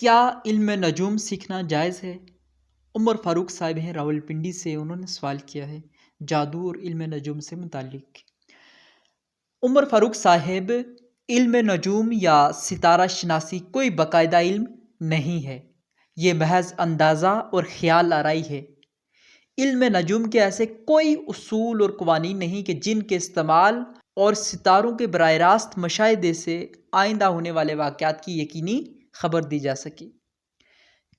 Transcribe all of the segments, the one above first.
کیا علم نجوم سیکھنا جائز ہے؟ عمر فاروق صاحب ہیں راولپنڈی سے، انہوں نے سوال کیا ہے جادو اور علم نجوم سے متعلق۔ عمر فاروق صاحب، علم نجوم یا ستارہ شناسی کوئی باقاعدہ علم نہیں ہے، یہ محض اندازہ اور خیال آرائی ہے۔ علم نجوم کے ایسے کوئی اصول اور قوانین نہیں کہ جن کے استعمال اور ستاروں کے براہ راست مشاہدے سے آئندہ ہونے والے واقعات کی یقینی خبر دی جا سکے۔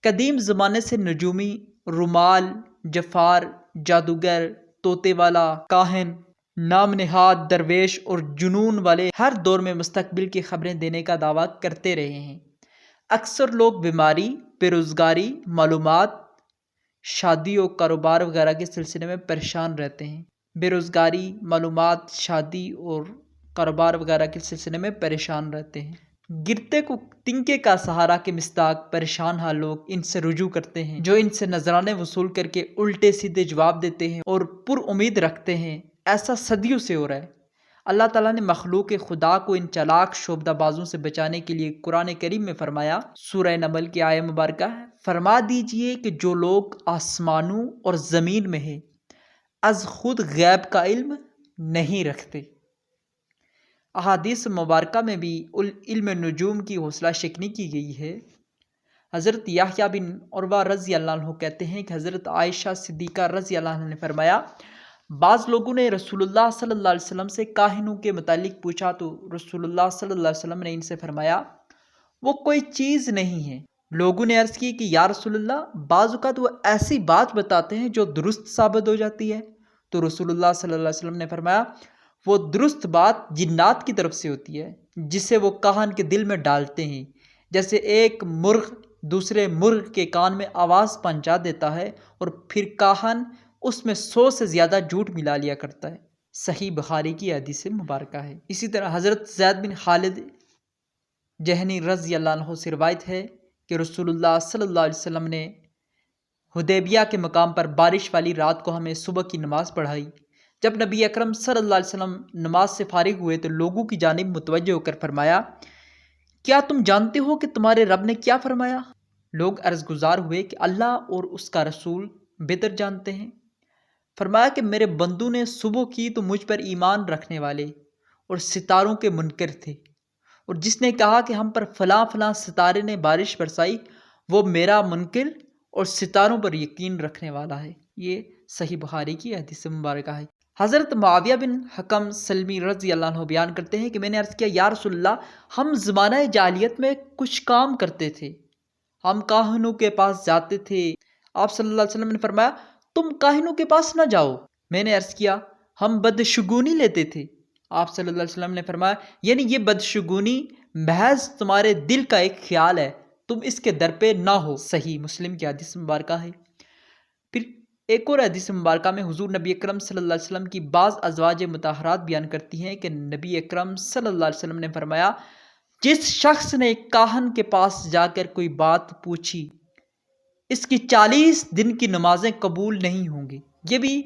قدیم زمانے سے نجومی، رومال، جفار، جادوگر، طوطے والا، کاہن، نام نہاد، درویش اور جنون والے ہر دور میں مستقبل کی خبریں دینے کا دعویٰ کرتے رہے ہیں۔ اکثر لوگ بیماری، بے روزگاری، معلومات، شادی اور کاروبار وغیرہ کے سلسلے میں پریشان رہتے ہیں۔ بے روزگاری، معلومات، شادی اور کاروبار وغیرہ کے سلسلے میں پریشان رہتے ہیں۔ گرتے کو تنکے کا سہارا کے مصداق پریشان حال لوگ ان سے رجوع کرتے ہیں، جو ان سے نذرانے وصول کر کے الٹے سیدھے جواب دیتے ہیں اور پر امید رکھتے ہیں۔ ایسا صدیوں سے ہو رہا ہے۔ اللہ تعالیٰ نے مخلوق خدا کو ان چالاک شعبدہ بازوں سے بچانے کے لیے قرآن کریم میں فرمایا، سورہ نمل کی آیہ مبارکہ ہے، فرما دیجئے کہ جو لوگ آسمانوں اور زمین میں ہیں از خود غیب کا علم نہیں رکھتے۔ احادیث مبارکہ میں بھی علم نجوم کی حوصلہ شکنی کی گئی ہے۔ حضرت یحییٰ بن عروہ رضی اللہ عنہ کہتے ہیں کہ حضرت عائشہ صدیقہ رضی اللہ عنہ نے فرمایا، بعض لوگوں نے رسول اللہ صلی اللہ علیہ وسلم سے کاہنوں کے متعلق پوچھا تو رسول اللہ صلی اللہ علیہ وسلم نے ان سے فرمایا، وہ کوئی چیز نہیں ہے۔ لوگوں نے عرض کی کہ یا رسول اللہ، بعض اوقات وہ ایسی بات بتاتے ہیں جو درست ثابت ہو جاتی ہے، تو رسول اللہ صلی اللہ علیہ وسلم نے فرمایا، وہ درست بات جنات کی طرف سے ہوتی ہے جسے وہ کاہن کے دل میں ڈالتے ہیں، جیسے ایک مرغ دوسرے مرغ کے کان میں آواز پہنچا دیتا ہے اور پھر کاہن اس میں 100 سے زیادہ جھوٹ ملا لیا کرتا ہے۔ صحیح بخاری کی حدیث مبارکہ ہے۔ اسی طرح حضرت زید بن خالد جہنی رضی اللہ عنہ سے روایت ہے کہ رسول اللہ صلی اللہ علیہ وسلم نے حدیبیہ کے مقام پر بارش والی رات کو ہمیں صبح کی نماز پڑھائی۔ جب نبی اکرم صلی اللہ علیہ وسلم نماز سے فارغ ہوئے تو لوگوں کی جانب متوجہ ہو کر فرمایا، کیا تم جانتے ہو کہ تمہارے رب نے کیا فرمایا؟ لوگ عرض گزار ہوئے کہ اللہ اور اس کا رسول بہتر جانتے ہیں۔ فرمایا کہ میرے بندوں نے صبح کی تو مجھ پر ایمان رکھنے والے اور ستاروں کے منکر تھے، اور جس نے کہا کہ ہم پر فلاں فلاں ستارے نے بارش برسائی، وہ میرا منکر اور ستاروں پر یقین رکھنے والا ہے۔ یہ صحیح بخاری کی حدیث مبارکہ ہے۔ حضرت معاویہ بن حکم سلمی رضی اللہ عنہ بیان کرتے ہیں کہ میں نے عرض کیا، یا رسول اللہ، ہم زمانہ جاہلیت میں کچھ کام کرتے تھے، ہم کاہنوں کے پاس جاتے تھے۔ آپ صلی اللہ علیہ وسلم نے فرمایا، تم کاہنوں کے پاس نہ جاؤ۔ میں نے عرض کیا، ہم بدشگونی لیتے تھے۔ آپ صلی اللہ علیہ وسلم نے فرمایا، یعنی یہ بدشگونی محض تمہارے دل کا ایک خیال ہے، تم اس کے در پہ نہ ہو۔ صحیح مسلم کی حدیث مبارکہ ہے۔ پھر ایک اور حدیث مبارکہ میں حضور نبی اکرم صلی اللہ علیہ وسلم کی بعض ازواج مطہرات بیان کرتی ہیں کہ نبی اکرم صلی اللہ علیہ وسلم نے فرمایا، جس شخص نے کاہن کے پاس جا کر کوئی بات پوچھی، اس کی 40 دن کی نمازیں قبول نہیں ہوں گی۔ یہ بھی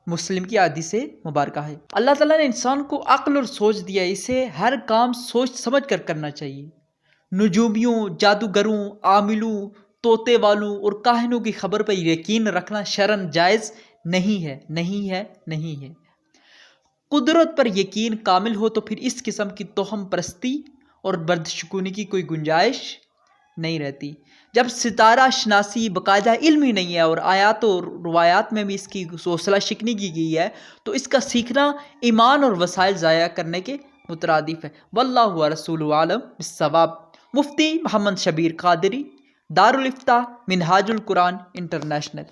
مسلم کی حدیث مبارکہ ہے۔ اللہ تعالیٰ نے انسان کو عقل اور سوچ دیا، اسے ہر کام سوچ سمجھ کر کرنا چاہیے۔ نجومیوں، جادوگروں، عاملوں، طوطے والوں اور کاہنوں کی خبر پر یقین رکھنا شرعاً جائز نہیں ہے، نہیں ہے، نہیں ہے۔ قدرت پر یقین کامل ہو تو پھر اس قسم کی توہم پرستی اور بدشگونی کی کوئی گنجائش نہیں رہتی۔ جب ستارہ شناسی باقاعدہ علم ہی نہیں ہے اور آیات اور روایات میں بھی اس کی حوصلہ شکنی کی گئی ہے، تو اس کا سیکھنا ایمان اور وسائل ضائع کرنے کے مترادف ہے۔ واللہ ورسولہ اعلم بالصواب۔ مفتی محمد شبیر قادری، دارالافتاء منہاج القرآن انٹرنیشنل۔